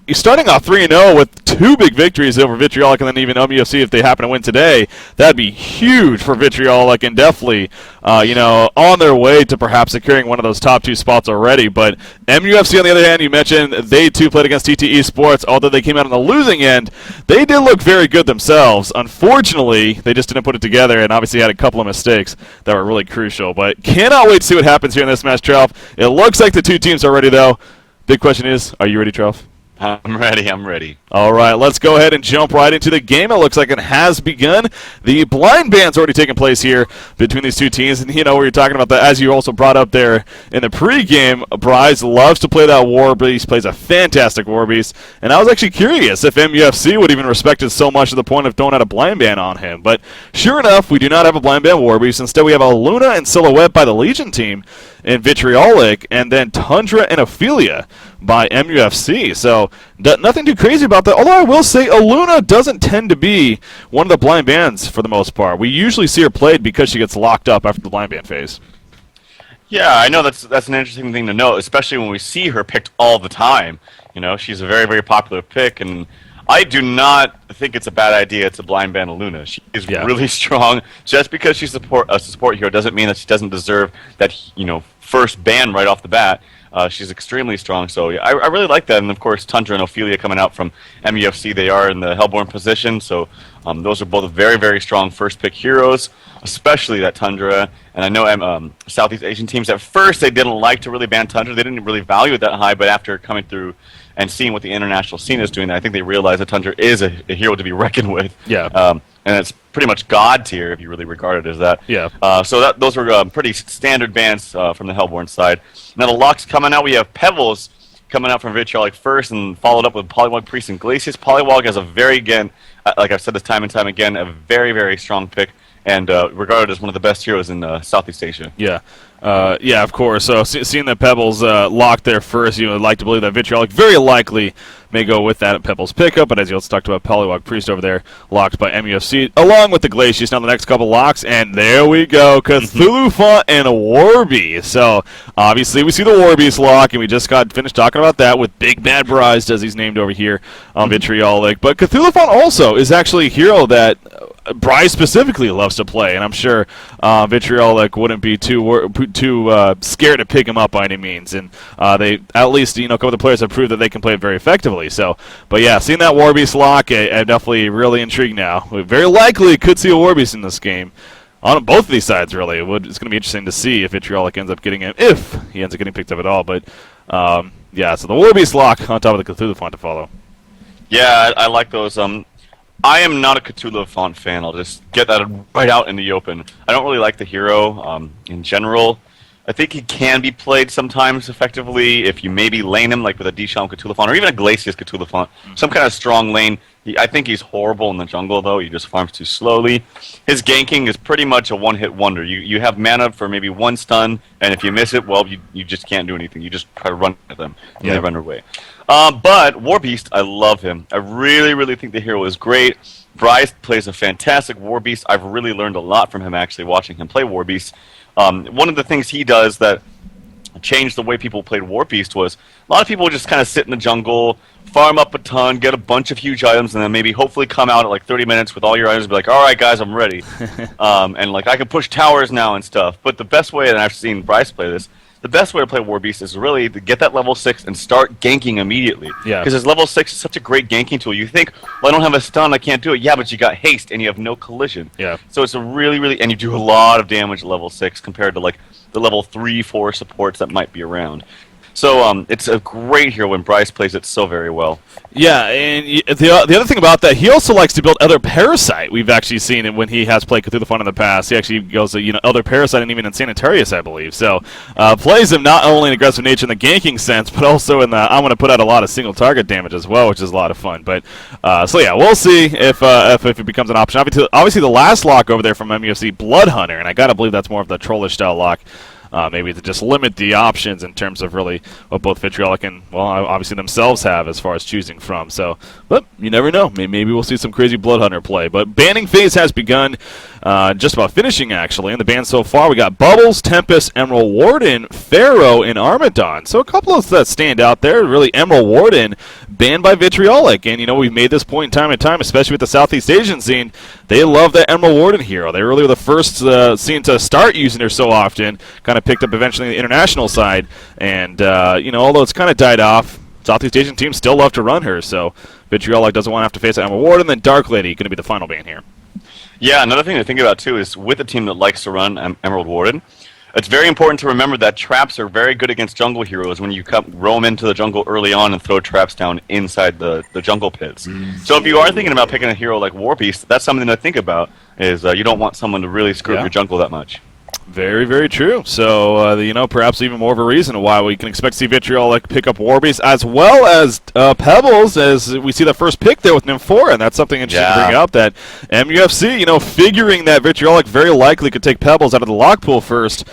He's starting off 3-0 with 2 big victories over Vitriolic, and then even MUFC if they happen to win today. That'd be huge for Vitriolic, and definitely, on their way to perhaps securing one of those top 2 spots already. But MUFC, on the other hand, you mentioned they too played against TTE Sports. Although they came out on the losing end, they did look very good themselves. Unfortunately, they just didn't put it together, and obviously had a couple of mistakes that were really crucial. But cannot wait to see what happens here in this match, Trelf. It looks like the 2 teams are ready, though. Big question is, are you ready, Trelf? I'm ready. All right, let's go ahead and jump right into the game. It looks like it has begun. The blind band's already taken place here between these 2 teams. And, we were talking about that, as you also brought up there in the pregame, Bryce loves to play that War Beast, plays a fantastic War Beast. And I was actually curious if MUFC would even respect it so much to the point of throwing out a blind band on him. But sure enough, we do not have a blind band War Beast. Instead, we have a Luna and Silhouette by the Legion team in Vitriolic, and then Tundra and Ophelia by MUFC. So nothing too crazy about that. Although I will say Aluna doesn't tend to be one of the blind bands for the most part. We usually see her played because she gets locked up after the blind band phase. Yeah, I know that's an interesting thing to note, especially when we see her picked all the time. She's a very, very popular pick, and I do not think it's a bad idea to blind ban Aluna. She is really strong. Just because she's a support hero doesn't mean that she doesn't deserve that, first ban right off the bat. She's extremely strong, so I really like that. And of course, Tundra and Ophelia coming out from MUFC, they are in the Hellborn position, so those are both very, very strong first pick heroes, especially that Tundra. And I know Southeast Asian teams, at first they didn't like to really ban Tundra. They didn't really value it that high, but after coming through and seeing what the international scene is doing, I think they realize that Tundra is a hero to be reckoned with. Yeah. And it's pretty much god tier if you really regard it as that. Yeah. So those were pretty standard bans from the Hellborn side. Now the locks coming out, we have Pebbles coming out from Vitriolic first, and followed up with Polywog, Priest, and Glacius. Polywog has a like I've said this time and time again, a very, very strong pick, and regarded as one of the best heroes in Southeast Asia. Yeah. Of course. So seeing that Pebbles locked there first, you would like to believe that Vitriolic very likely may go with that Pebbles pickup. But as you also talked about, Polywog Priest over there locked by MUFC, along with the Glacius. Now the next couple locks, and there we go, Cthulhu Font and a Warbeast. So obviously we see the Warbeast lock, and we just got finished talking about that with Big Bad Bryce, as he's named over here on Vitriolic. But Cthulhu Font also is actually a hero that Bryce specifically loves to play, and I'm sure Vitriolic wouldn't be too scared to pick him up by any means. And they, at least, a couple of the players have proved that they can play it very effectively. So, but yeah, seeing that Warbeast lock, I'm definitely really intrigued now. We very likely could see a Warbeast in this game. On both of these sides, really. It's going to be interesting to see if Vitriolic ends up getting him, if he ends up getting picked up at all. But, so the Warbeast lock on top of the Cthulhu Font to follow. Yeah, I like those. I am not a Cthulhu Font fan. I'll just get that right out in the open. I don't really like the hero in general. I think he can be played sometimes effectively if you maybe lane him, like with a Disham Cthulhu Font, or even a Glacius Cthulhu Font. Some kind of strong lane. I think he's horrible in the jungle, though. He just farms too slowly. His ganking is pretty much a one-hit wonder. You have mana for maybe one stun, and if you miss it, well, you just can't do anything. You just try to run at them, and they run away. But Warbeast, I love him. I really, really think the hero is great. Bryce plays a fantastic Warbeast. I've really learned a lot from him, actually, watching him play Warbeast. One of the things he does that changed the way people played Warbeast was a lot of people would just kind of sit in the jungle, farm up a ton, get a bunch of huge items, and then maybe hopefully come out at like 30 minutes with all your items and be like, all right, guys, I'm ready. And like I can push towers now and stuff. But the best way, and I've seen Bryce play this, the best way to play Warbeast is really to get that level 6 and start ganking immediately. Yeah. Because his level 6 is such a great ganking tool. You think, well, I don't have a stun, I can't do it. Yeah, but you got haste and you have no collision. Yeah. So it's a really, really, and you do a lot of damage at level 6 compared to like the level 3, 4 supports that might be around. So it's a great hero when Bryce plays it so very well. Yeah, and the other thing about that, he also likes to build Elder Parasite. We've actually seen it when he has played Cthulhu Font in the past. He actually goes to Elder Parasite and even in Sanitarius, I believe. So plays him not only in aggressive nature in the ganking sense, but also in the I'm going to put out a lot of single target damage as well, which is a lot of fun. But so yeah, we'll see if it becomes an option. Obviously, the last lock over there from MUFC, Blood Hunter, and I got to believe that's more of the trollish style lock. Maybe to just limit the options in terms of really what both Vitriolic and, well, obviously themselves have as far as choosing from. So, but you never know. Maybe we'll see some crazy Blood Hunter play. But banning phase has begun. just about finishing, actually. In the band so far, we got Bubbles, Tempest, Emerald Warden, Pharaoh, and Armadon. So a couple of that stand out there. Really, Emerald Warden banned by Vitriolic. And, we've made this point time and time, especially with the Southeast Asian scene. They love that Emerald Warden hero. They really were the first scene to start using her so often. Kind of picked up eventually on the international side. And, although it's kind of died off, Southeast Asian teams still love to run her. So Vitriolic doesn't want to have to face Emerald Warden. Then Dark Lady going to be the final ban here. Yeah, another thing to think about, too, is with a team that likes to run Emerald Warden, it's very important to remember that traps are very good against jungle heroes when you roam into the jungle early on and throw traps down inside the jungle pits. So if you are thinking about picking a hero like Warbeast, that's something to think about, is you don't want someone to really screw up your jungle that much. Very, very true. So, perhaps even more of a reason why we can expect to see Vitriolic pick up Warbeast as well as Pebbles, as we see the first pick there with Nymphora, and that's something interesting to bring up, that MUFC, figuring that Vitriolic very likely could take Pebbles out of the lock pool first.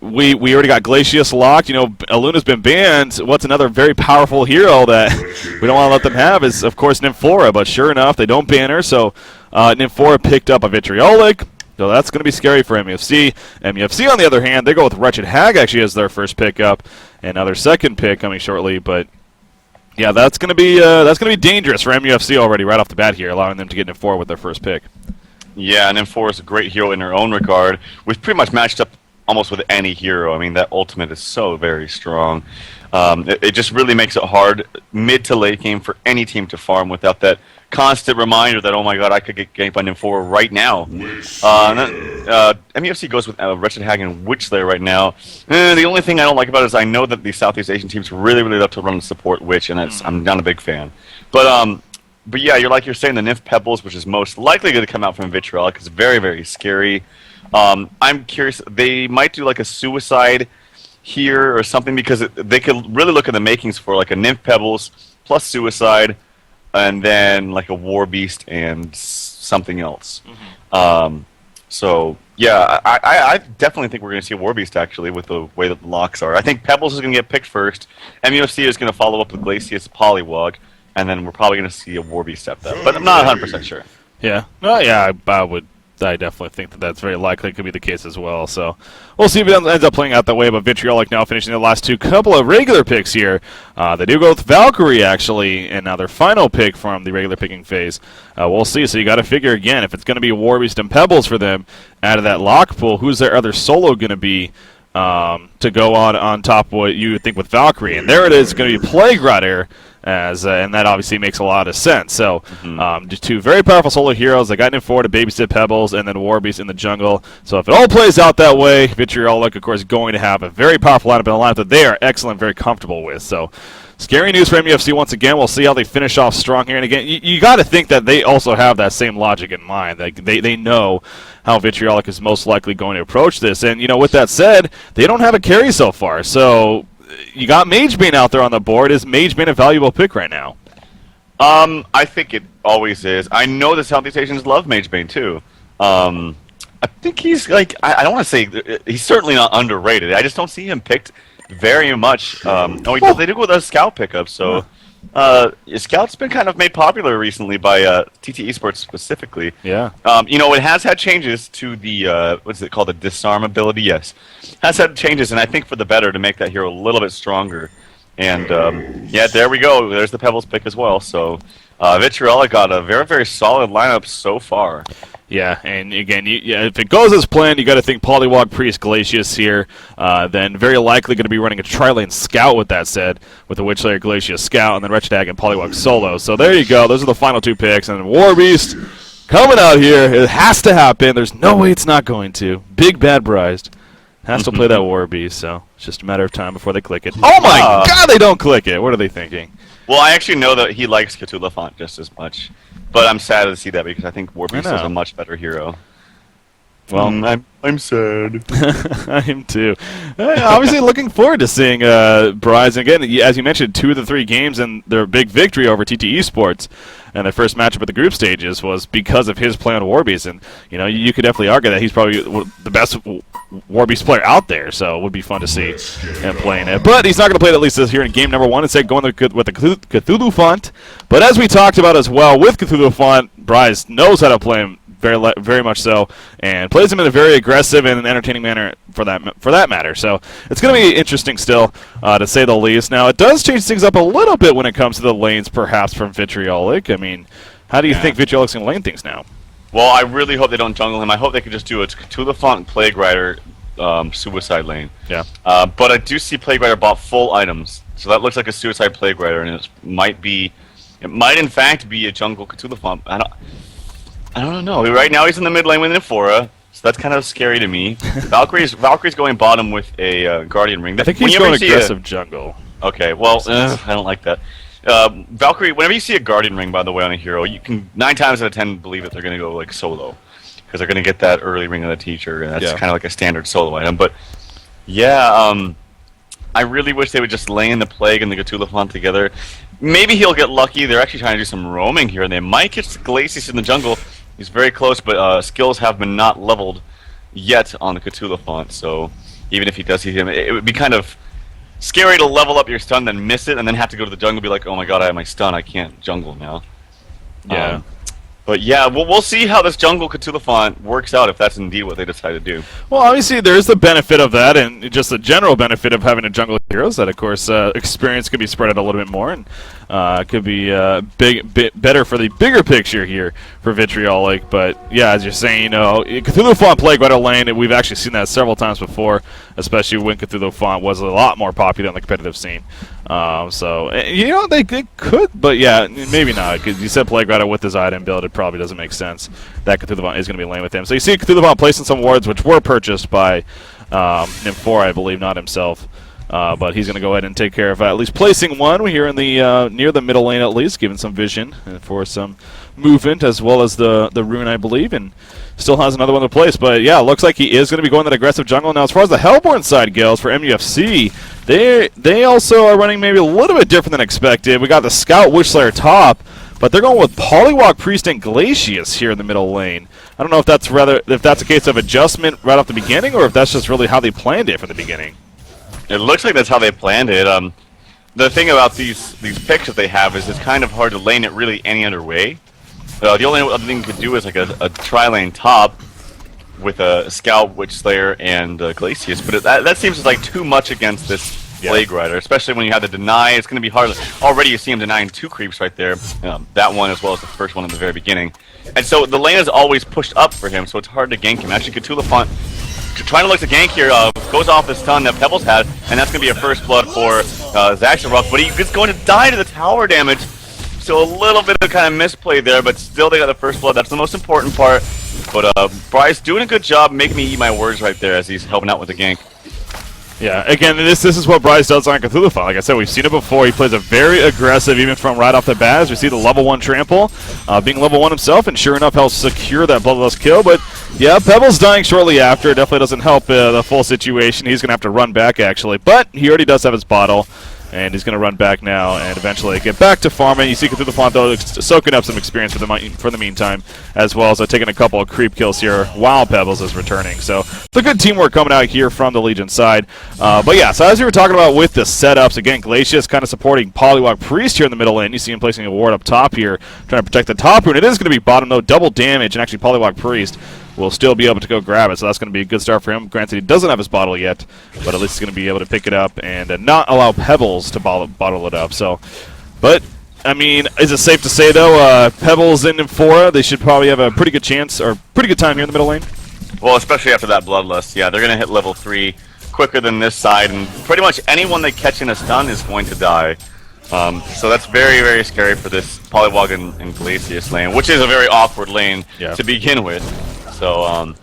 We already got Glacius locked. Aluna's been banned. What's another very powerful hero that we don't want to let them have is, of course, Nymphora, but sure enough, they don't ban her, so Nymphora picked up a Vitriolic. So that's going to be scary for MUFC. MUFC, on the other hand, they go with Wretched Hag actually as their first pickup, and now their second pick coming shortly. But yeah, that's going to be dangerous for MUFC already right off the bat here, allowing them to get Nymphora with their first pick. Yeah, and Nymphora is a great hero in her own regard. We've pretty much matched up almost with any hero. I mean, that ultimate is so very strong. It just really makes it hard mid to late game for any team to farm without that constant reminder that, oh my god, I could get ganked by Nymphora right now. MUFC goes with Wretched Hag and Witchslayer right now. The only thing I don't like about it is I know that the Southeast Asian teams really, really love to run and support Witch, and I'm not a big fan. But yeah, you're saying the Nymph Pebbles, which is most likely going to come out from Vitriolic, is very, very scary. I'm curious, they might do like a Suicide here or something, because they could really look at the makings for like a Nymph Pebbles plus Suicide, and then like a Warbeast and something else. So yeah, I definitely think we're going to see a Warbeast actually with the way that the locks are. I think Pebbles is going to get picked first. MUFC is going to follow up with Glacius Poliwag, and then we're probably going to see a Warbeast after that. But I'm not 100% sure. Yeah. No, yeah, I definitely think that that's very likely could be the case as well. So we'll see if it ends up playing out that way. But Vitriolic now finishing the last couple of regular picks here. They do go with Valkyrie, actually, and now their final pick from the regular picking phase. We'll see. So you got to figure, again, if it's going to be Warbeast and Pebbles for them out of that lock pool, who's their other solo going to be to go on top of what you would think with Valkyrie? And there it is, going to be Plague Rider. And that obviously makes a lot of sense. So, just two very powerful solo heroes. They got Nymphora to babysit Pebbles, and then Warbeast in the jungle. So if it all plays out that way, Vitriolic, of course, going to have a very powerful lineup in the lineup that they are excellent, very comfortable with. So, scary news for MUFC once again. We'll see how they finish off strong here. And again, you got to think that they also have that same logic in mind. Like they know how Vitriolic is most likely going to approach this. And with that said, they don't have a carry so far. So you got Magebane out there on the board. Is Magebane a valuable pick right now? I think it always is. I know the Southeast Asians love Magebane too. I think he's like, I don't want to say, he's certainly not underrated. I just don't see him picked very much. They do go with a Scout pickup, so Scout's been kind of made popular recently by TT Esports specifically. Yeah. It has had changes to the, what's it called, the disarm ability? Yes. Has had changes, and I think for the better to make that hero a little bit stronger. And, yeah, there we go. There's the Pebbles pick as well. So, Vitriolic got a very, very solid lineup so far. Yeah, and again, if it goes as planned, you got to think Poliwag, Priest, Glacius here. Then very likely going to be running a Tri-Lane Scout with that said, with the Witchslayer, Glacius, Scout, and then Wretched Hag and Poliwag solo. So there you go. Those are the final two picks. And Warbeast coming out here. It has to happen. There's no way it's not going to. Big Bad Brized has to play that Warbeast, so it's just a matter of time before they click it. Oh my god, they don't click it. What are they thinking? Well, I actually know that he likes Cthulhu Font just as much. But I'm sad to see that because I think Warbeast is a much better hero. Well, I'm sad. I am too. Obviously, looking forward to seeing Bryce. And again, as you mentioned, 2 of the 3 games and their big victory over TT Esports, and their first matchup at the group stages was because of his play on Warbeast. And you could definitely argue that he's probably the best Warbeast player out there. So it would be fun to see him playing it. But he's not going to play it at least this here in game number 1. Instead, going with the Cthulhu Font. But as we talked about as well with Cthulhu Font, Bryce knows how to play him very much so, and plays them in a very aggressive and an entertaining manner for that matter. So it's going to be interesting still, to say the least. Now, it does change things up a little bit when it comes to the lanes, perhaps, from Vitriolic. I mean, how do you think Vitriolic's going to lane things now? Well, I really hope they don't jungle him. I hope they could just do a Cthulhu Font Plague Rider suicide lane. Yeah. But I do see Plague Rider bought full items, so that looks like a suicide Plague Rider, and it might in fact be a jungle Cthulhu Font. I don't know. Right now he's in the mid lane with an Amphora, so that's kind of scary to me. Valkyrie's going bottom with a Guardian Ring. I think he's going aggressive jungle. Okay, well, I don't like that. Valkyrie, whenever you see a Guardian Ring, by the way, on a hero, you can 9 times out of 10 believe that they're going to go like solo, because they're going to get that early Ring of the Teacher, and that's kind of like a standard solo item. But yeah, I really wish they would just lane the Plague and the Cthulhu Font together. Maybe he'll get lucky. They're actually trying to do some roaming here, and they might catch Glacius in the jungle. He's very close, but skills have been not leveled yet on the Cthulhu Font, so even if he does see him, it would be kind of scary to level up your stun, then miss it, and then have to go to the jungle and be like, oh my god, I have my stun, I can't jungle now. Yeah. But yeah, we'll see how this jungle Cthulhu Font works out, if that's indeed what they decide to do. Well, obviously there's the benefit of that, and just the general benefit of having a jungle heroes, that of course experience could be spread out a little bit more, and could be bit better for the bigger picture here for Vitriolic. But yeah, as you're saying, Cthulhu Font Plague Rider lane, we've actually seen that several times before, especially when Cthulhu Font was a lot more popular on the competitive scene. So they could, but yeah, maybe not, because you said Plague Rider with his item build, it probably doesn't make sense that Cthulhu Font is going to be lane with him. So you see Cthulhu Font placing some wards, which were purchased by Nymphora, I believe, not himself. But he's going to go ahead and take care of at least placing one here in the near the middle lane, at least, giving some vision for some movement, as well as the rune, I believe, and still has another one to place. But yeah, looks like he is going to be going that aggressive jungle. Now, as far as the Hellborn side goes for MUFC, they also are running maybe a little bit different than expected. We got the Scout Witchslayer top, but they're going with Polywalk Priest and Glacius here in the middle lane. I don't know if that's a case of adjustment right off the beginning, or if that's just really how they planned it from the beginning. It looks like that's how they planned it. The thing about these picks that they have is it's kind of hard to lane it really any other way. The only other thing you could do is like a tri-lane top with a Scout, Witchslayer, and Glacius, but that seems like too much against this Plague Rider, especially when you have to deny. It's going to be hard. Already you see him denying 2 creeps right there, that one as well as the first one in the very beginning. And so the lane is always pushed up for him, so it's hard to gank him. Actually, Cthulhu Font trying to look to gank here, goes off the stun that Pebbles had, and that's going to be a first blood for Zaxxarok, but he's going to die to the tower damage, so a little bit of kind of misplay there, but still they got the first blood. That's the most important part. But Bryce doing a good job making me eat my words right there as he's helping out with the gank. Yeah, again, this is what Bryce does on Cthulhu Font. Like I said, we've seen it before. He plays a very aggressive, even from right off the bat. As we see the level 1 trample, being level 1 himself, and sure enough, helps secure that bloodless kill. But yeah, Pebbles dying shortly after definitely doesn't help the full situation. He's going to have to run back, actually. But he already does have his bottle, and he's going to run back now and eventually get back to farming. You see Cthulhu Font, though, soaking up some experience for the meantime, as well as taking a couple of creep kills here while Pebbles is returning. So it's a good teamwork coming out here from the Legion side. But yeah, so as we were talking about with the setups, again, Glacius kind of supporting Polywalk Priest here in the middle lane. You see him placing a ward up top here, trying to protect the top rune. It is going to be bottom, though, double damage, and actually Polywalk Priest will still be able to go grab it, so that's going to be a good start for him. Granted, he doesn't have his bottle yet, but at least he's going to be able to pick it up and not allow Pebbles to bottle it up. So, but I mean, is it safe to say though, Pebbles and Nymphora, they should probably have a pretty good chance or pretty good time here in the middle lane? Well, especially after that Bloodlust, yeah, they're going to hit level 3 quicker than this side, and pretty much anyone they catch in a stun is going to die. So that's very, very scary for this Polywog and Glacius lane, which is a very awkward lane to begin with. So,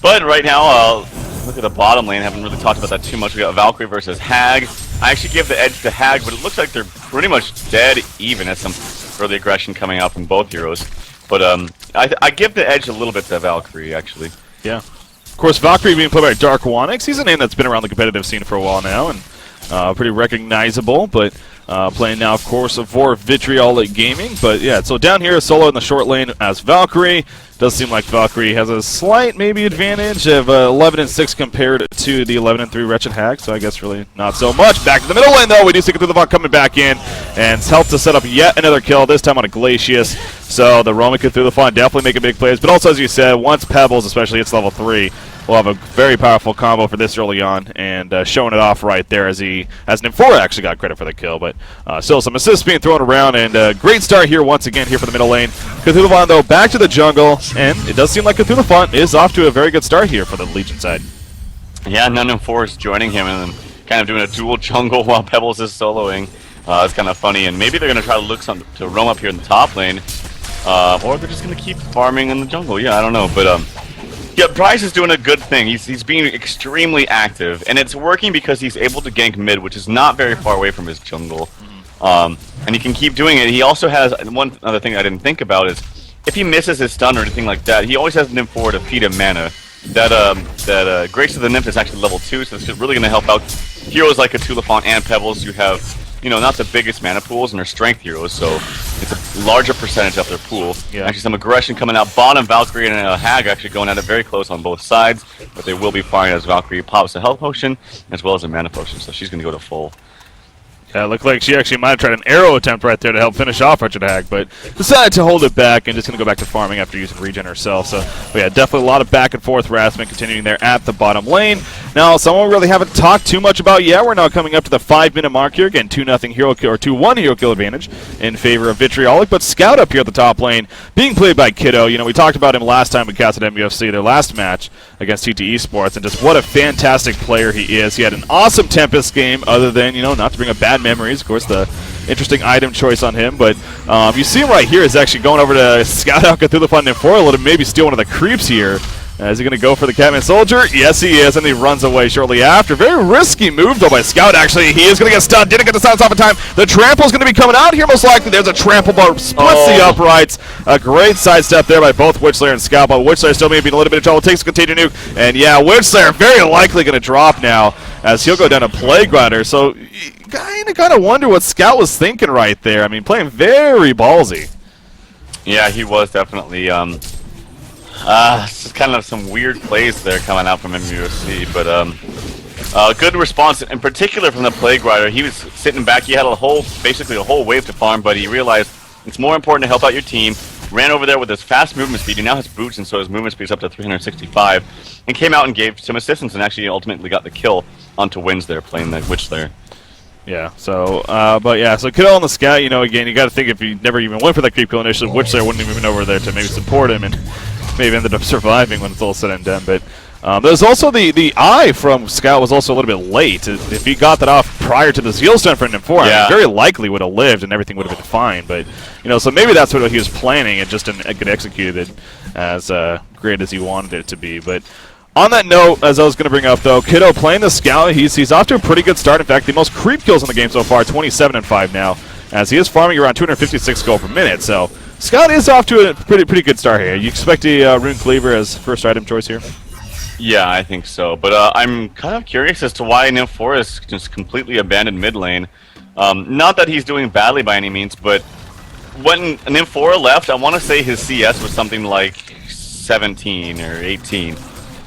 but right now, look at the bottom lane. Haven't really talked about that too much. We got Valkyrie versus Hag. I actually give the edge to Hag, but it looks like they're pretty much dead even. At some early aggression coming out from both heroes. But I give the edge a little bit to Valkyrie, actually. Yeah. Of course, Valkyrie being played by Dark Wanix. He's a name that's been around the competitive scene for a while now, and pretty recognizable, but playing now, of course, for Vitriolic Gaming. But yeah, so down here, solo in the short lane as Valkyrie. does seem like Valkyrie has a slight maybe advantage of 11-6 compared to the 11-3 Wretched Hag, so I guess really not so much. Back to the middle lane though, we do see Cthulhu coming back in, and it's helped to set up yet another kill, this time on a Glacius. So the Roman Cthulhu definitely making big plays, but also as you said, once Pebbles especially hits level 3, we'll have a very powerful combo for this early on, and showing it off right there as Nymphora actually got credit for the kill, but still some assists being thrown around, and great start here once again here for the middle lane. Cthulhu though back to the jungle, and it does seem like Cthulhu is off to a very good start here for the Legion side. Yeah, Nymphora is joining him and then kind of doing a dual jungle while Pebbles is soloing. It's kind of funny, and maybe they're going to try to look to roam up here in the top lane, or they're just going to keep farming in the jungle. Yeah, I don't know, but yeah, Bryce is doing a good thing. He's being extremely active, and it's working because he's able to gank mid, which is not very far away from his jungle. And he can keep doing it. He also has one other thing I didn't think about is if he misses his stun or anything like that, he always has Nymphora to feed him mana. That Grace of the Nymph is actually level 2, so it's really going to help out heroes like Cthulhu and Pebbles who have, you know, not the biggest mana pools and are strength heroes, so it's a larger percentage of their pool. Yeah. Actually, some aggression coming out. Bottom, Valkyrie and Hag actually going at it very close on both sides, but they will be fine as Valkyrie pops a health potion as well as a mana potion, so she's going to go to full. Yeah, it looked like she actually might have tried an arrow attempt right there to help finish off Wretched Hag, but decided to hold it back and just going to go back to farming after using regen herself. So, but yeah, definitely a lot of back and forth harassment continuing there at the bottom lane. Now, someone we really haven't talked too much about yet. We're now coming up to the 5-minute mark here. Again, 2-0 hero kill, or 2-1 hero kill advantage in favor of Vtrl. But Scout up here at the top lane, being played by Kiddo. You know, we talked about him last time we casted MUFC, their last match against TT Esports, and just what a fantastic player he is. He had an awesome Tempest game, other than, you know, not to bring up bad memories. Of course, the interesting item choice on him, but you see him right here is actually going over to scout out Cthulhu Nymphora to maybe steal one of the creeps here. Is he going to go for the Catman Soldier? Yes, he is, and he runs away shortly after. Very risky move, though, by Scout, actually. He is going to get stunned. Didn't get the silence off in time. The trample is going to be coming out here, most likely. There's a trample bar, splits the uprights. A great sidestep there by both Witchslayer and Scout, but Witchslayer still may be in a little bit of trouble. Takes a Contagion Nuke, and yeah, Witchslayer very likely going to drop now, as he'll go down a Plague Rider. So, kind of wonder what Scout was thinking right there. I mean, playing very ballsy. Yeah, he was definitely, it's kind of some weird plays there coming out from MUFC, but good response, in particular from the Plague Rider. He was sitting back, he had basically a whole wave to farm, but he realized it's more important to help out your team. Ran over there with his fast movement speed. He now has boots, and so his movement speed is up to 365, and came out and gave some assistance, and actually ultimately got the kill onto Wins there, playing the Witchslayer. Yeah, so, but yeah, so Kiddo on the Scout, you know, again, you got to think if he never even went for that creep kill initially, Witchslayer wouldn't even been over there to maybe support him, and maybe ended up surviving when it's all said and done. But there's also the eye from Scout was also a little bit late. If he got that off prior to the Zeal Stun for Nymphora, yeah, I mean, very likely would have lived and everything would have been fine. But, you know, so maybe that's what he was planning and just didn't get executed as great as he wanted it to be. But on that note, as I was going to bring up, though, Kiddo playing the Scout, he's off to a pretty good start. In fact, the most creep kills in the game so far, 27-5 now, as he is farming around 256 gold per minute. So Scout is off to a pretty good start here. You expect a Rune Cleaver as first item choice here? Yeah, I think so. But I'm kind of curious as to why Nymphora is just completely abandoned mid lane. Not that he's doing badly by any means, but when Nymphora left, I want to say his CS was something like 17 or 18.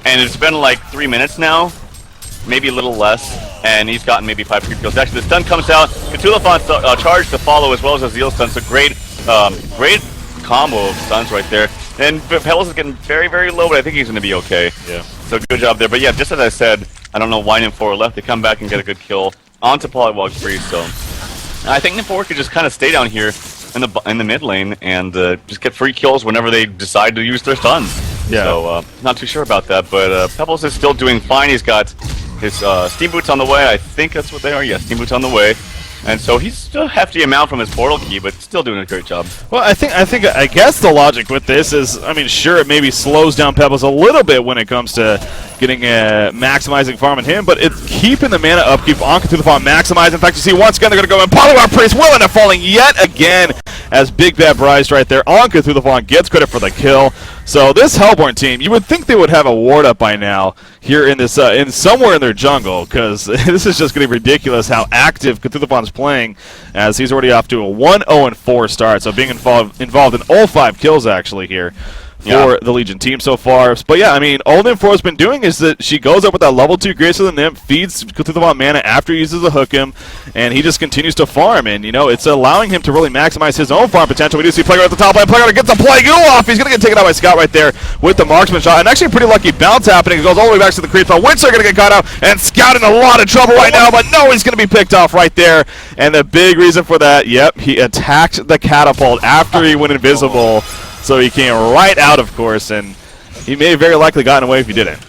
And it's been like 3 minutes now, maybe a little less, and he's gotten maybe 5 creep kills. Actually, the stun comes out. Cthulhu charge to follow as well as a Zeal stun. So great combo of stuns right there. And Pebbles is getting very, very low, but I think he's going to be okay. Yeah. So good job there. But yeah, just as I said, I don't know why Nymphora left. They come back and get a good kill onto Polywog Free. So I think Nymphora could just kind of stay down here in the mid lane and just get free kills whenever they decide to use their stuns. Yeah. So not too sure about that, but Pebbles is still doing fine. He's got his Steam Boots on the way. I think that's what they are. Yeah, Steam Boots on the way. And so he's still a hefty amount from his portal key, but still doing a great job. Well, I guess the logic with this is, I mean, sure, it maybe slows down Pebbles a little bit when it comes to getting maximizing farming him, but it's keeping the mana upkeep on Cthulhu maximized. In fact, you see once again they're going to go in. Polywog Priest will end up falling yet again as Big Bad Bryce right there on Cthulhu gets credit for the kill. So this Hellborn team, you would think they would have a ward up by now here in this in somewhere in their jungle, because this is just getting ridiculous how active Cthulhu's playing, as he's already off to a 1-0-4 start. So being involved in all 5 kills actually here for the Legion team so far. But yeah, I mean, all Nymph4's been doing is that she goes up with that level 2 Grace of the Nymph, feeds Cthulhu mana after he uses the hook him, and he just continues to farm. And, you know, it's allowing him to really maximize his own farm potential. We do see Playground at the top lane. Playground gets a Plague off. He's going to get taken out by Scout right there with the marksman shot. And actually a pretty lucky bounce happening. He goes all the way back to the creep. But Witcher going to get caught out, and Scout in a lot of trouble right now. But no, he's going to be picked off right there. And the big reason for that, yep, he attacked the catapult after he went invisible. So he came right out, of course, and he may have very likely gotten away if he didn't.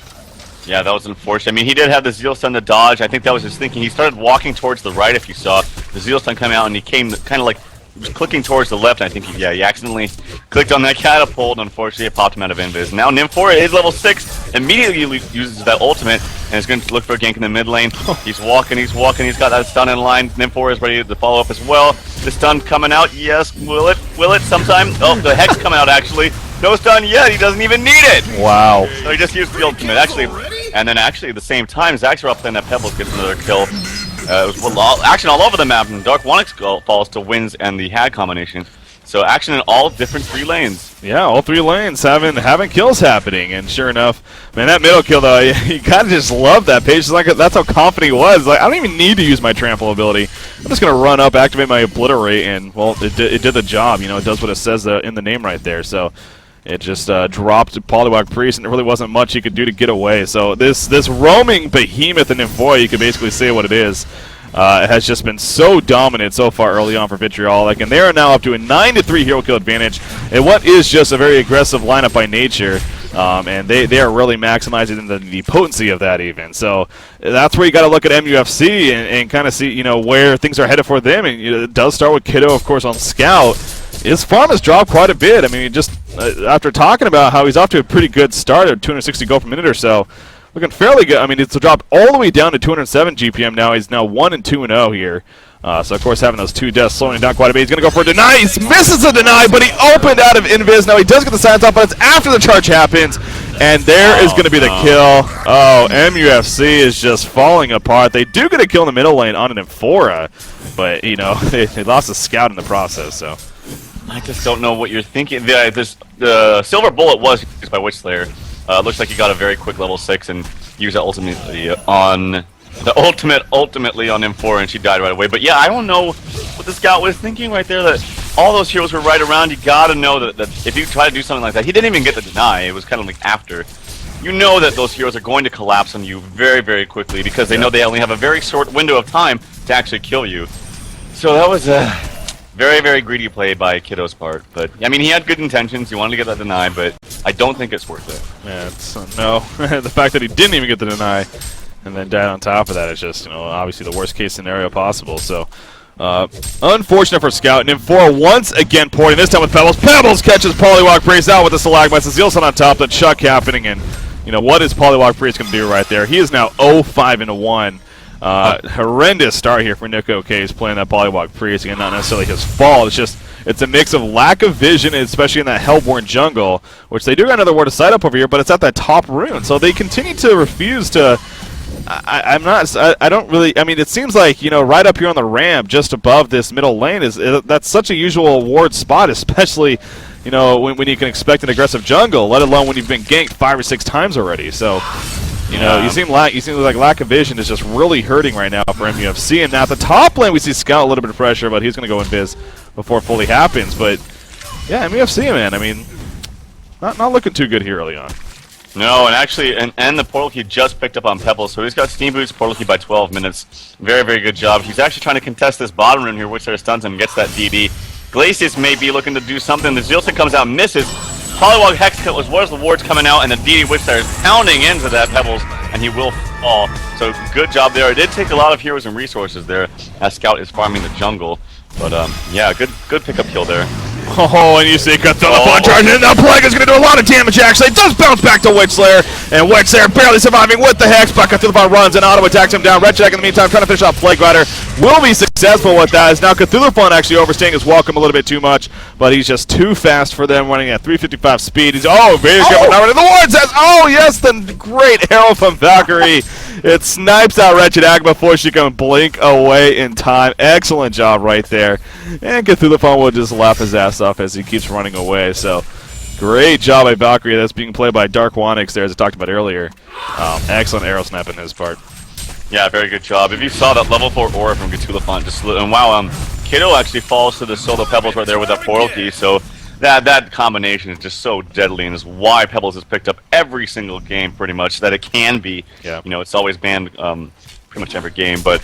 Yeah, that was unfortunate. I mean, he did have the Zeal Stun to dodge. I think that was his thinking. He started walking towards the right, if you saw. The Zeal Stun come out, and he came kind of like was clicking towards the left. I think he accidentally clicked on that catapult, and unfortunately it popped him out of invis. Now Nymph4 is level 6, immediately uses that ultimate, and is going to look for a gank in the mid lane. He's walking, he's got that stun in line. Nymph4 is ready to follow up as well. The stun coming out, yes, will it sometime? Oh, the Hex coming out actually. No stun yet, he doesn't even need it! Wow. So he just used the ultimate, actually. And then actually at the same time, Zaxxerop playing that Pebbles gets another kill. It was action all over the map, and Dark Onyx falls to wins and the Hag combination. So action in all different 3 lanes. Yeah, all 3 lanes having kills happening, and sure enough, man, that middle kill though, you kind of just love that page. Like that's how confident he was. Like I don't even need to use my trample ability. I'm just gonna run up, activate my obliterate, and well, it did the job. You know, it does what it says in the name right there. So. It just dropped Polywog Priest, and there really wasn't much he could do to get away. So this roaming behemoth in Nymph4, you could basically say what it is, has just been so dominant so far early on for Vitriolic, and they are now up to a 9-3 hero kill advantage in what is just a very aggressive lineup by nature. And they are really maximizing the potency of that even. So that's where you got to look at MUFC and kind of see, you know, where things are headed for them. And you know, it does start with Kiddo, of course, on Scout. His farm has dropped quite a bit. I mean, just after talking about how he's off to a pretty good start at 260 gold per minute or so, looking fairly good. I mean, it's dropped all the way down to 207 GPM now. He's now 1-2-0 here. So, of course, having those 2 deaths slowing him down quite a bit. He's going to go for a deny. He misses the deny, but he opened out of invis. Now he does get the silence off, but it's after the charge happens. And there is going to be the kill. Oh, MUFC is just falling apart. They do get a kill in the middle lane on an Amphora, but, you know, they lost a scout in the process, so. I just don't know what you're thinking. The Silver Bullet was used by Witchslayer. Looks like he got a very quick level 6 and used that ultimately on ultimately on M4, and she died right away. But yeah, I don't know what the scout was thinking right there. That all those heroes were right around. You gotta know that if you try to do something like that, he didn't even get the deny. It was kind of like after. You know that those heroes are going to collapse on you very, very quickly because they know they only have a very short window of time to actually kill you. So that was a very, very greedy play by Kiddo's part. But I mean, he had good intentions. He wanted to get that deny, but I don't think it's worth it. Yeah, it's, no. The fact that he didn't even get the deny and then died on top of that is just, you know, obviously the worst case scenario possible. So, unfortunate for Scout. And M4 once again porting, this time with Pebbles. Pebbles catches Polywog Priest out with the Stalagmites. The Zealson on top, the Chuck happening, and, you know, what is Polywog Priest going to do right there? He is now 0-5-1. Horrendous start here for Nico Case playing that Polywog Priest. Again, not necessarily his fault. It's just, it's a mix of lack of vision, especially in that Hellborn jungle, which they do got another word of sight up over here, but it's at that top rune. So they continue to refuse to. I don't really. I mean, it seems like, you know, right up here on the ramp, just above this middle lane, that's such a usual ward spot, especially, you know, when you can expect an aggressive jungle, let alone when you've been ganked 5 or 6 times already. So, you know, you seem like lack of vision is just really hurting right now for MUFC. And now at the top lane, we see Scout a little bit of pressure, but he's going to go invis before it fully happens. But yeah, MUFC, man, I mean, not looking too good here early on. No, and actually, and the portal key just picked up on Pebbles, so he's got Steam Boost portal key by 12 minutes. Very, very good job. He's actually trying to contest this bottom rune here, which there stuns him, gets that DD. Glacius may be looking to do something. The Zealson comes out, misses. Polywog Hex kill as well as the wards coming out, and the DD which there is pounding into that Pebbles, and he will fall. So good job there. It did take a lot of heroes and resources there as Scout is farming the jungle. But yeah, good pickup kill there. Oh, and you see Cthulhu charging in. Now Plague is going to do a lot of damage, actually. It does bounce back to Witchslayer, and Witchslayer barely surviving with the Hex, but Cthulhu runs and auto attacks him down. Red Shack in the meantime trying to finish off Plague Rider. Will be successful with that, as now Cthulhu actually overstaying his welcome a little bit too much, but he's just too fast for them, running at 355 speed. He's, very careful now running. The Ward says, oh, yes, the great arrow from Valkyrie. It snipes out Wretched Ag before she can blink away in time. Excellent job right there. And Cthulhu will just laugh his ass off as he keeps running away. So Great job by Valkyrie. That's being played by Dark Wanix there, as I talked about earlier. Excellent arrow snap in his part. Yeah, very good job. If you saw that level 4 aura from Cthulhu just and wow, Kato actually falls to the solo Pebbles right there with that portal key, so that combination is just so deadly, and is why Pebbles has picked up every single game pretty much that it can be. Yeah. You know, it's always banned pretty much every game, but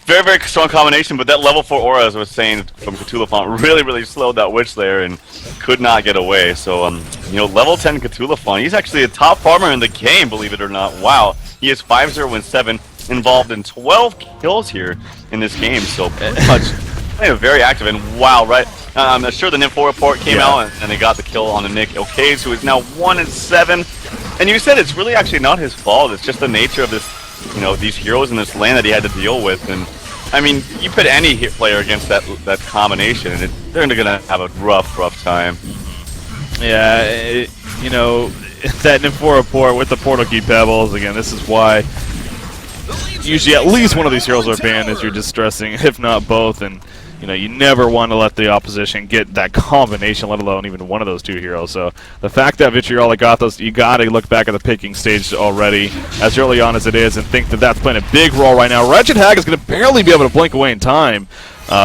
very, very strong combination. But that level 4 aura, as I was saying, from Cthulhu really, really slowed that Witch there and could not get away. So, you know, level 10 Cthulhu, he's actually a top farmer in the game, believe it or not. Wow. He is 5-0 and 7, involved in 12 kills here in this game. So, pretty much very active. And wow, right? I'm sure the Nympho report came out and they got the kill on the Nick O'Kays, who is now 1 and 7. And you said it's really actually not his fault. It's just the nature of this, you know, these heroes in this lane that he had to deal with. And I mean, you put any hit player against that combination, and they're gonna have a rough time. Yeah, you know, that Nympho report with the portal key Pebbles. Again, this is why usually at least one of these heroes are banned, as you're distressing, if not both. And you know, you never want to let the opposition get that combination, let alone even one of those two heroes. So the fact that Vtrl got those, you got to look back at the picking stage already, as early on as it is, and think that that's playing a big role right now. Wretched Hag is going to barely be able to blink away in time.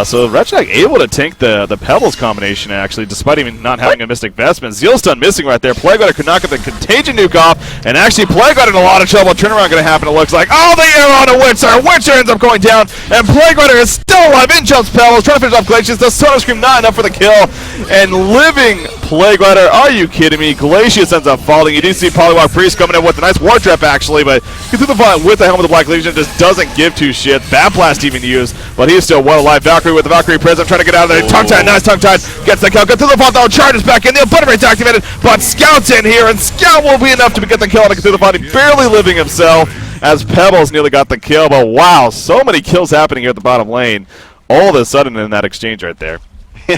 So Wretched Hag able to tank the Pebbles combination, actually, despite even not having a Mystic Vestment. Zealstun missing right there. Plague Rider could not get the Contagion nuke off, and actually Plague Rider in a lot of trouble. Turnaround going to happen, it looks like. Oh, the arrow on a Witcher! Witcher ends up going down, and Plague Rider is still alive. In jumps Pebbles, trying to finish off Glacius. The Soda Scream not enough for the kill, and living Plague Rider, are you kidding me? Glacius ends up falling. You do see Polywalk Priest coming in with a nice war trap, actually, but Cthulhu with the Helm of the Black Legion just doesn't give two shits. Bat Blast even used, but he's still well alive. Valkyrie with the Valkyrie Prism trying to get out of there. Tongue-tied, nice tongue-tied. Gets the kill. Cthulhu though, charges back in. The Abundant Rate's activated, but Scout's in here, and Scout will be enough to get the kill on the Cthulhu. He barely living himself as Pebbles nearly got the kill, but wow, so many kills happening here at the bottom lane all of a sudden in that exchange right there.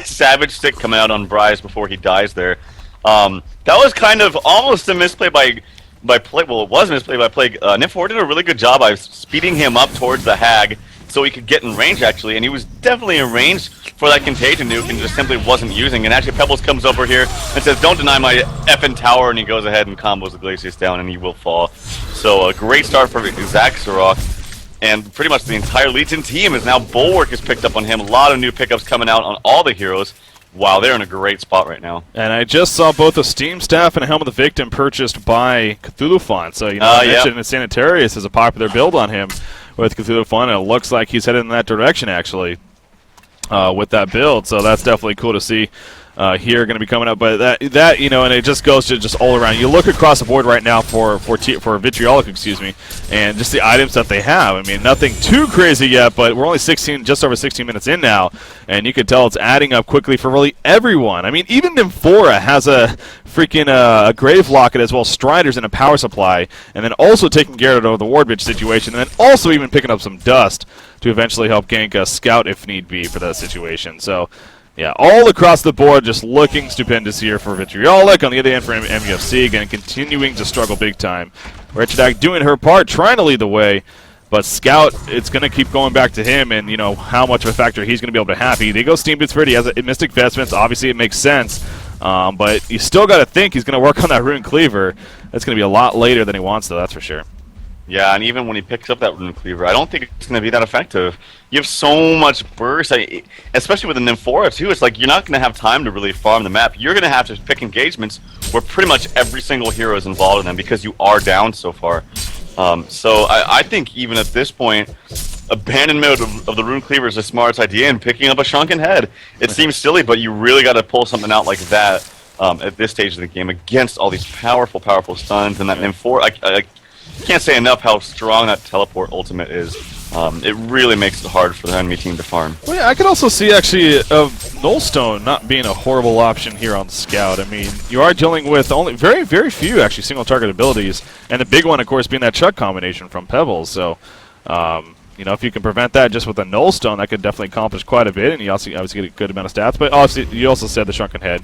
Savage Stick coming out on Bryce before he dies there. That was kind of almost a misplay by Plague. Well, it was a misplay by Plague. Nympho did a really good job by speeding him up towards the Hag so he could get in range, actually, and he was definitely in range for that Contagion nuke and just simply wasn't using. And actually Pebbles comes over here and says, "Don't deny my effing tower," and he goes ahead and combos the Glacius down, and he will fall. So a great start for Zaxxerok. And pretty much the entire Legion team is now Bulwark is picked up on him. A lot of new pickups coming out on all the heroes. Wow, they're in a great spot right now. And I just saw both the Steam Staff and Helm of the Victim purchased by Cthulhu. So, you know, I mentioned Sanitarius is a popular build on him with Cthulhu, and it looks like he's headed in that direction, actually, with that build. So that's definitely cool to see. Here going to be coming up, but that you know, and it just goes to just all around. You look across the board right now for Vitriolic, excuse me, and just the items that they have. I mean, nothing too crazy yet, but we're only just over 16 minutes in now, and you can tell it's adding up quickly for really everyone. I mean, even Nymphora has a freaking a Grave Locket as well as Striders and a power supply, and then also taking care of the Ward Bitch situation, and then also even picking up some dust to eventually help gank a Scout if need be for that situation. So. Yeah, all across the board, just looking stupendous here for Vitriolic. On the other end for MUFC, again, continuing to struggle big time. Wretched Hag doing her part, trying to lead the way. But Scout, it's going to keep going back to him, and, you know, how much of a factor he's going to be able to have. They go Steam Boots for it. He has a Mystic Vestments. Obviously, it makes sense. But you still got to think he's going to work on that Rune Cleaver. That's going to be a lot later than he wants, though, that's for sure. Yeah, and even when he picks up that Rune Cleaver, I don't think it's going to be that effective. You have so much burst, especially with the Nymphora, too. It's like you're not going to have time to really farm the map. You're going to have to pick engagements where pretty much every single hero is involved in them because you are down so far. So I think even at this point, abandonment of the Rune Cleaver is the smartest idea, and picking up a Shrunken Head. It seems silly, but you really got to pull something out like that at this stage of the game against all these powerful, powerful stuns. And that Nymphora, I can't say enough how strong that teleport ultimate is. It really makes it hard for the enemy team to farm. Well, yeah, I could also see actually Nullstone not being a horrible option here on Scout. I mean, you are dealing with only very, very few actually single target abilities, and the big one, of course, being that Chuck combination from Pebbles. So, you know, if you can prevent that just with a Nullstone, that could definitely accomplish quite a bit, and you also obviously get a good amount of stats. But obviously, you also said the Shrunken Head.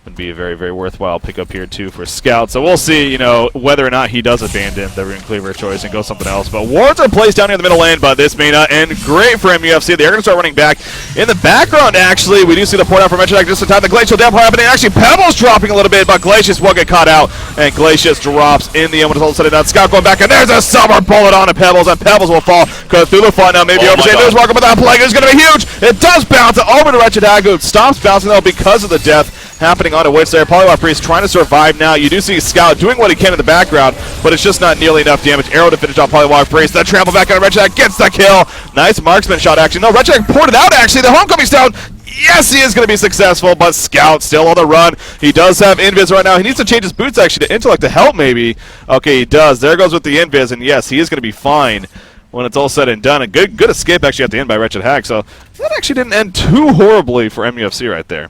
Would be a very, very worthwhile pickup here too for Scout. So we'll see, you know, whether or not he does abandon the Rune Cleaver choice and go something else. But wards are placed down here in the middle lane, but this may not end great for MUFC. They're going to start running back. In the background, actually, we do see the port out from Metrodac just in time. The Glacial Downpour happening. Actually, Pebbles dropping a little bit, but Glacius will get caught out, and Glacius drops in the end when it's all said and done. Scout going back, and there's a summer bullet on to Pebbles, and Pebbles will fall. Cthulhu now maybe overseeing news walker, but that plague is going to be huge. It does bounce over to Wretched Hag, who stops bouncing though because of the death happening onto Witch there. Polywog Priest trying to survive now. You do see Scout doing what he can in the background, but it's just not nearly enough damage. Arrow to finish off Polywog Priest. The trample back on Wretched Hag gets the kill. Nice marksman shot action. No, Wretched Hag poured it out actually. The homecoming down. Yes, he is going to be successful, but Scout still on the run. He does have Invis right now. He needs to change his boots actually to Intellect to help maybe. Okay, he does. There goes with the Invis, and yes, he is going to be fine when it's all said and done. A good escape actually at the end by Wretched Hag, so that actually didn't end too horribly for MUFC right there.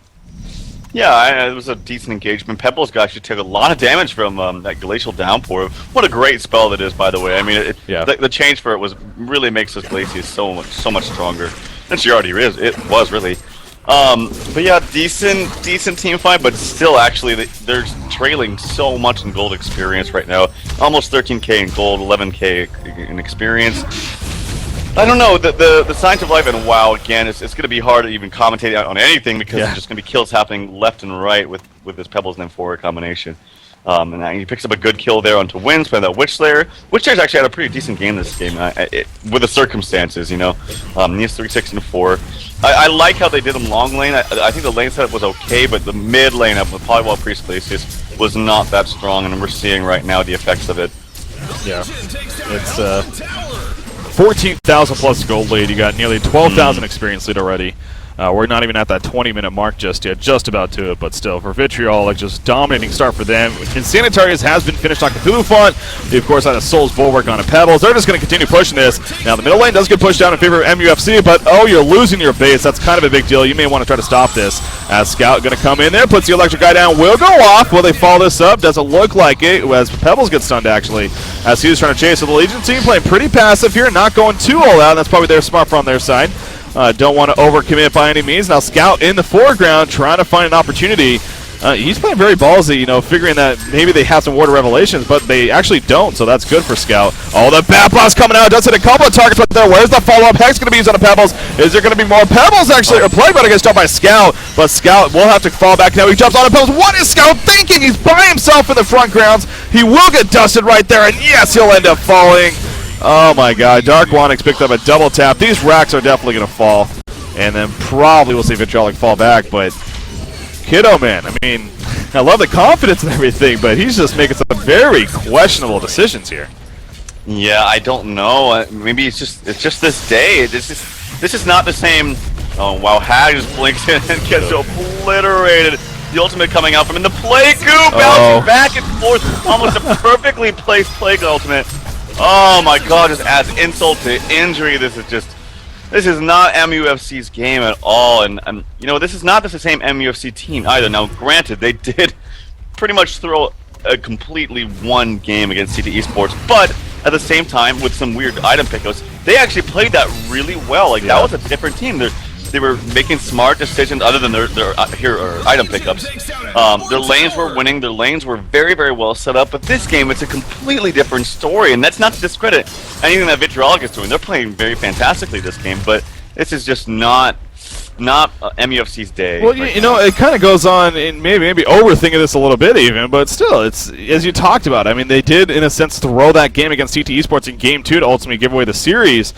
Yeah, it was a decent engagement. Pebbles actually took a lot of damage from that Glacial Downpour. What a great spell that is, by the way. I mean, the change for it really makes this Glacius so much stronger than she already is. It was really. But yeah, decent team fight, but still actually they're trailing so much in gold experience right now. Almost 13k in gold, 11k in experience. I don't know, the Science of Life and WoW, again, it's going to be hard to even commentate on anything because there's just going to be kills happening left and right with this Pebbles and M4 combination. And he picks up a good kill there onto Wins by that Witch Slayer. Witch Slayer's actually had a pretty decent game this game, with the circumstances, you know. He has 3, 6, and 4. I like how they did him long lane. I think the lane setup was okay, but the mid lane up with Polywog Priest Glacius was not that strong, and we're seeing right now the effects of it. Yeah, it's 14,000 plus gold lead. You got nearly 12,000 experience lead already. We're not even at that 20-minute mark just yet, just about to it, but still, for Vtrl, like just dominating start for them. Insanitarius has been finished on Cthulhu Font. They, of course, had a Soul's Bulwark on a Pebbles. They're just going to continue pushing this. Now, the middle lane does get pushed down in favor of MUFC, but oh, you're losing your base. That's kind of a big deal. You may want to try to stop this. As Scout going to come in there, puts the electric guy down, will go off. Will they follow this up? Doesn't look like it, as Pebbles gets stunned, actually, as he's trying to chase. So the Legion team playing pretty passive here, not going too all out. That's probably their smart from their side. Don't want to overcommit by any means. Now Scout in the foreground trying to find an opportunity. He's playing very ballsy, you know, figuring that maybe they have some Ward of Revelations, but they actually don't, so that's good for Scout. Oh, the Bat Blast coming out. Does hit a couple of targets right there. Where's the follow-up? Hex going to be used on the Pebbles. Is there going to be more Pebbles, actually? Or Plague Rider gets stopped by Scout, but Scout will have to fall back now. He jumps on the Pebbles. What is Scout thinking? He's by himself in the front grounds. He will get dusted right there, and yes, he'll end up falling. Oh my god, Dark Wanix picked up a double tap. These racks are definitely going to fall. And then probably we'll see Vitrolic fall back, but Kiddo, man, I mean, I love the confidence and everything, but he's just making some very questionable decisions here. Yeah, I don't know. Maybe it's just this day. This is not the same. Oh wow, Hag just blinks in and gets obliterated. The ultimate coming out from in the Plague Goo, bouncing back and forth, almost a perfectly placed Plague ultimate. Oh my god, just adds insult to injury. This is not MUFC's game at all, and you know, this is not the same MUFC team either. Now, granted, they did pretty much throw a completely one game against CT Esports, but at the same time, with some weird item pickups, they actually played that really well. Like, that was a different team. They were making smart decisions other than their item pickups. Their lanes were winning. Their lanes were very, very well set up. But this game, it's a completely different story, and that's not to discredit anything that Vitrolic is doing. They're playing very fantastically this game, but this is just not MUFC's day. Well, you know, it kind of goes on, and maybe overthinking this a little bit even, but still, it's as you talked about. I mean, they did, in a sense, throw that game against CT Esports in Game 2 to ultimately give away the series.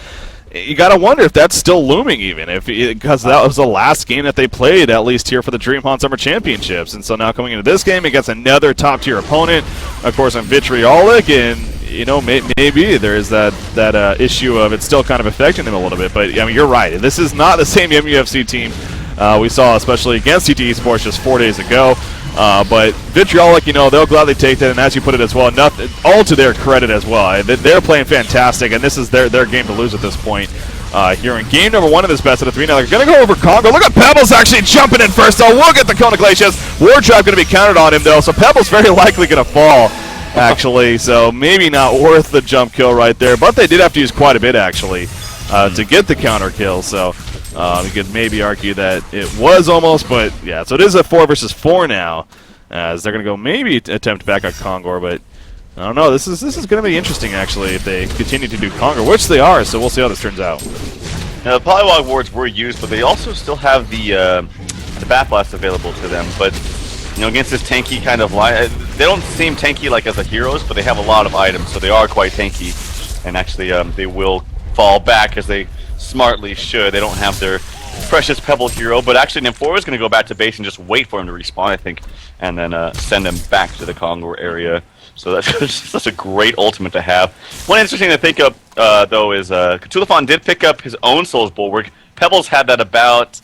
You got to wonder if that's still looming even, because that was the last game that they played, at least here for the DreamHoN Summer Championships. And so now coming into this game against another top-tier opponent, of course, on Vitriolic, and, you know, maybe there is that issue of it's still kind of affecting them a little bit. But, I mean, you're right. This is not the same MUFC team we saw, especially against CT Esports just 4 days ago. But Vitriolic, you know, they'll gladly take that, and as you put it as well, all to their credit as well. They're playing fantastic, and this is their game to lose at this point. Here in game number 1 of this best of the 3 now, they're going to go over Congo. Look at Pebbles actually jumping in first, though. We'll get the Kona Glacius. War Trap going to be countered on him, though, so Pebbles very likely going to fall, actually. So maybe not worth the jump kill right there, but they did have to use quite a bit, actually, to get the counter kill. So You could maybe argue that it was almost, but yeah. So it is a 4 versus 4 now, as they're going to go maybe attempt back on Kongor, but I don't know. This is going to be interesting actually if they continue to do Kongor, which they are. So we'll see how this turns out. Now, the Polywog wards were used, but they also still have the Bat Blast available to them. But against this tanky kind of line, they don't seem tanky like as the heroes, but they have a lot of items, so they are quite tanky. And actually, they will fall back as they smartly should. They don't have their precious Pebble hero, but actually Nymphora is going to go back to base and just wait for him to respawn, I think, and then send him back to the Kongor area. So that's just such a great ultimate to have. One interesting thing to think of, though, is CthulhuFon did pick up his own Souls Bulwark. Pebbles had that about,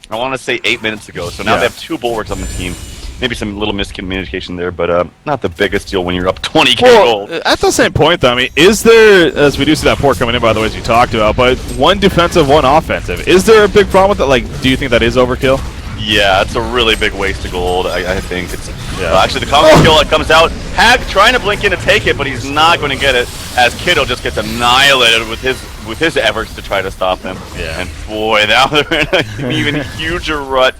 I want to say, 8 minutes ago, so now they have 2 Bulwarks on the team. Maybe some little miscommunication there, but not the biggest deal when you're up 20k gold. At the same point, though, I mean, is there, as we do see that port coming in, by the way, as you talked about, but one defensive, one offensive. Is there a big problem with that? Like, do you think that is overkill? Yeah, it's a really big waste of gold, I think. It's actually, the Kongor kill that comes out, Hag trying to blink in to take it, but he's not going to get it, as Kiddo just gets annihilated with his efforts to try to stop him. Yeah. And boy, now they're in an even huger rut.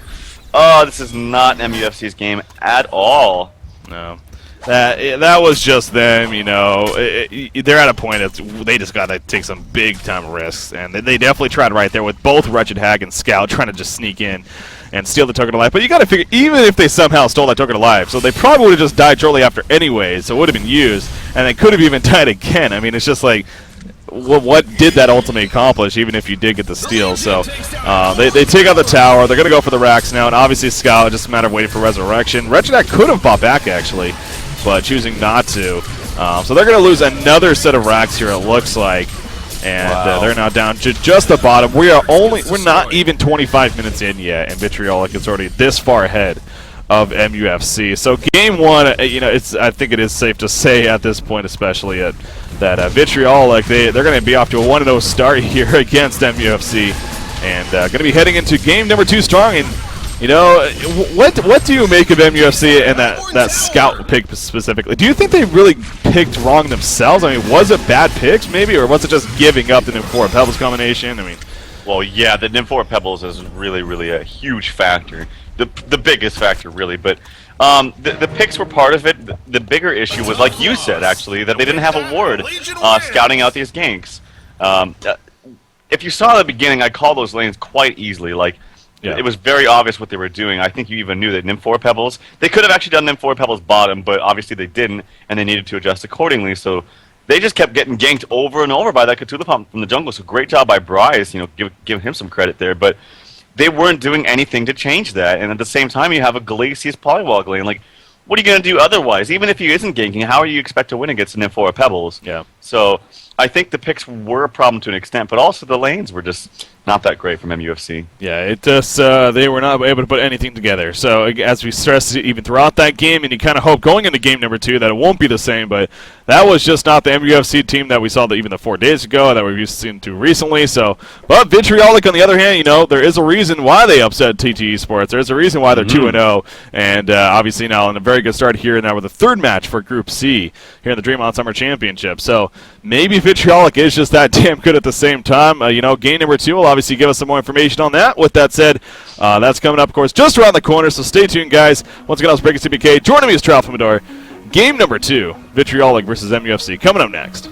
Oh, this is not MUFC's game at all. No. That was just them, they're at a point they just got to take some big-time risks, and they definitely tried right there with both Wretched Hag and Scout trying to just sneak in and steal the token of life. But you got to figure, even if they somehow stole that token of life, so they probably would have just died shortly after anyway, so it would have been used, and they could have even died again. I mean, it's just like, what did that ultimately accomplish, even if you did get the steal? So they take out the tower. They're going to go for the racks now, and obviously Scout, just a matter of waiting for Resurrection. Wretched Hag could have bought back, actually, but choosing not to. So they're going to lose another set of racks here, it looks like. And they're now down to just the bottom. We're not even 25 minutes in yet, and Vitriolic is already this far ahead of MUFC. So game 1, I think it is safe to say at this point, especially that Vitriolic, they're going to be off to a 1-0 start here against MUFC, and going to be heading into game number 2 strong. And what do you make of MUFC and that Scout pick specifically? Do you think they really picked wrong themselves? I mean, was it bad picks maybe, or was it just giving up the Nymphora Pebbles combination? I mean, well, yeah, the Nymphora Pebbles is really, really a huge factor, the biggest factor, really. But the picks were part of it. The bigger issue was, like you said, actually, that they didn't have a ward scouting out these ganks. If you saw at the beginning, I call those lanes quite easily. Like, it was very obvious what they were doing. I think you even knew that Nymphora Pebbles, they could have actually done Nymphora Pebbles bottom, but obviously they didn't, and they needed to adjust accordingly. So they just kept getting ganked over and over by that CthulhuFon from the jungle. So great job by Bryce, give him some credit there. But they weren't doing anything to change that. And at the same time, you have a Glacius Polywog lane. Like, what are you going to do otherwise? Even if he isn't ganking, how are you expect to win against Nymphora Pebbles? Yeah. So I think the picks were a problem to an extent, but also the lanes were just not that great from MUFC. Yeah, it just they were not able to put anything together. So as we stressed even throughout that game, and you kind of hope going into game number 2 that it won't be the same, but that was just not the MUFC team that we saw even the 4 days ago, that we've seen to recently. So, but Vitriolic, on the other hand, there is a reason why they upset TT Esports. There's a reason why they're 2-0, and obviously now in a very good start here now with a 3rd match for Group C here in the DreamHoN Summer Championship. So maybe Vitriolic is just that damn good at the same time. Game number 2 will obviously give us some more information on that. With that said, that's coming up, of course, just around the corner, so stay tuned, guys. Once again, I was Breaking CBK. Joining me is Tralfamador. Game number 2, Vitriolic versus MUFC, coming up next.